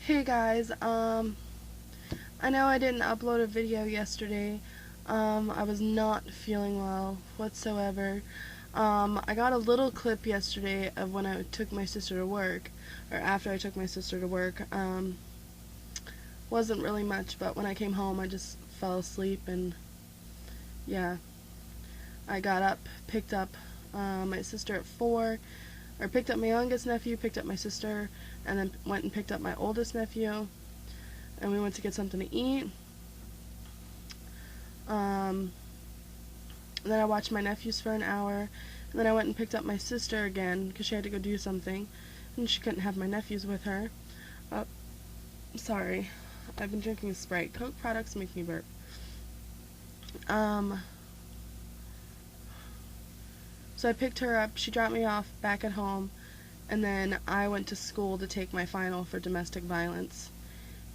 Hey guys, I know I didn't upload a video yesterday. I was not feeling well whatsoever. I got a little clip yesterday of when I took my sister to work, or after I took my sister to work. Wasn't really much, but when I came home, I just fell asleep, and yeah, I got up, picked up my sister at 4, or picked up my youngest nephew, picked up my sister, and then went and picked up my oldest nephew, and we went to get something to eat. Um, then I watched my nephews for an hour, and then I went and picked up my sister again because she had to go do something, and she couldn't have my nephews with her. Oh, sorry, I've been drinking a Sprite. Coke products make me burp. Um, so I picked her up. She dropped me off back at home, and then I went to school to take my final for domestic violence.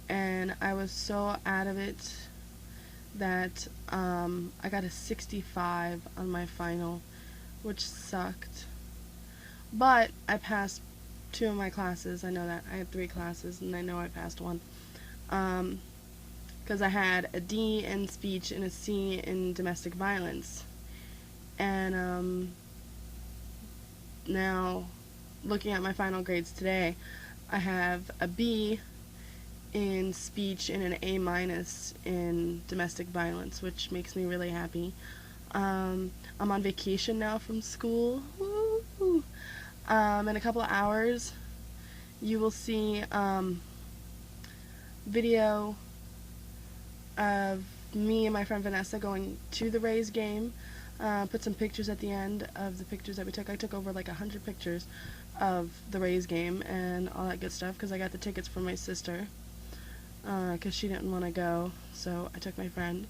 And I was so out of it that I got a 65 on my final, which sucked. But I passed 2 of my classes. I know that. I had 3 classes, and I know I passed one. Because I had a D in speech and a C in domestic violence. And now, looking at my final grades today, I have a B in speech and an A minus in domestic violence, which makes me really happy. I'm on vacation now from school. Woo! In a couple of hours, you will see video of me and my friend Vanessa going to the Rays game. Put some pictures at the end of the pictures that we took. I took over like 100 pictures of the Rays game and all that good stuff because I got the tickets from my sister because she didn't want to go, so I took my friend.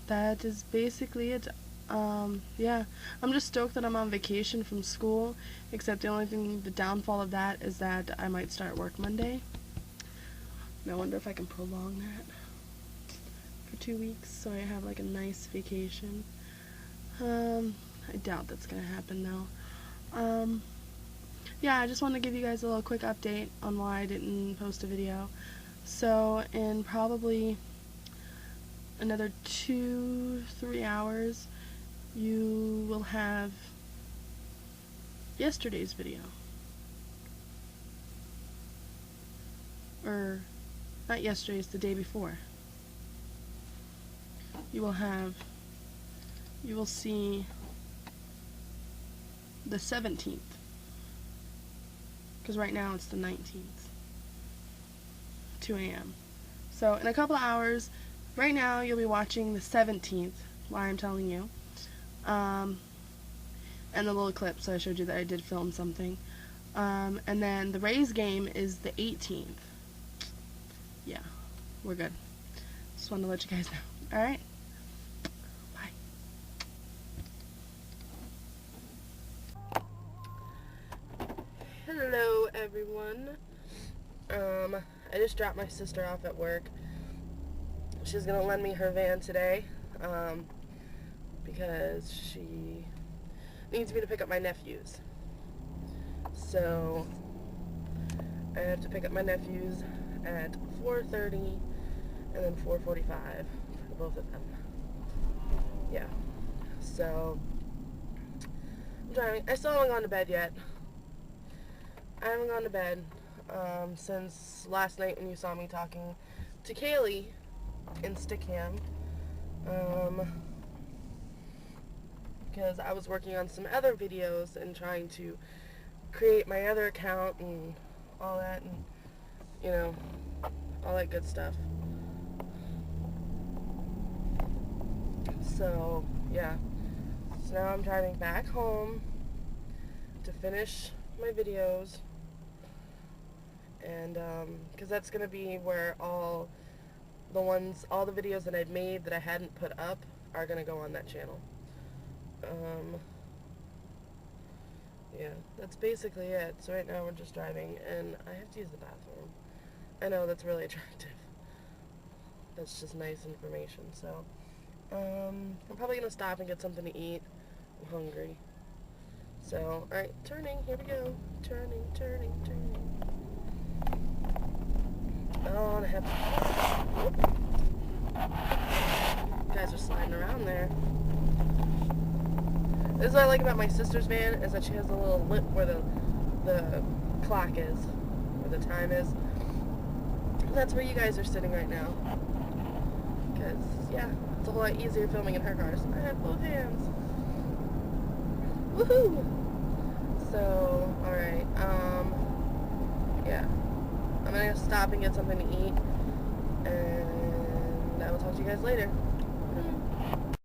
That is basically it. Yeah, I'm just stoked that I'm on vacation from school, except the only thing, the downfall of that is that I might start work Monday. And I wonder if I can prolong that for 2 weeks so I have like a nice vacation. I doubt that's gonna happen though. Yeah, I just wanted to give you guys a little quick update on why I didn't post a video. So in probably another 2-3 hours, you will have yesterday's video. Or, not yesterday's, the day before. You will see the 17th. Because right now it's the 19th. 2 a.m. So in a couple of hours, right now you'll be watching the 17th, why I'm telling you. And the little clip, so I showed you that I did film something. And then the Rays game is the 18th. Yeah, we're good. Just wanted to let you guys know. Alright? Bye. Hello, everyone. I just dropped my sister off at work. She's gonna lend me her van today, because she needs me to pick up my nephews. So I have to pick up my nephews at 4:30 and then 4:45 for both of them. Yeah. So I'm driving. I still haven't gone to bed yet. I haven't gone to bed since last night when you saw me talking to Kaylee in Stickam. Because I was working on some other videos and trying to create my other account and all that, and you know, all that good stuff. So yeah, so now I'm driving back home to finish my videos, and because that's gonna be where all the videos that I've made that I hadn't put up are gonna go on that channel. Yeah, that's basically it. So right now we're just driving, and I have to use the bathroom. I know, that's really attractive. That's just nice information. So I'm probably gonna stop and get something to eat. I'm hungry. So, alright, turning, here we go. Turning, turning, turning. Oh, and I have... You guys are sliding around there. This is what I like about my sister's van, is that she has a little lip where the clock is, where the time is. That's where you guys are sitting right now. Because, yeah, it's a whole lot easier filming in her cars. I have both hands. Woohoo! So, alright, yeah. I'm gonna stop and get something to eat, and I will talk to you guys later.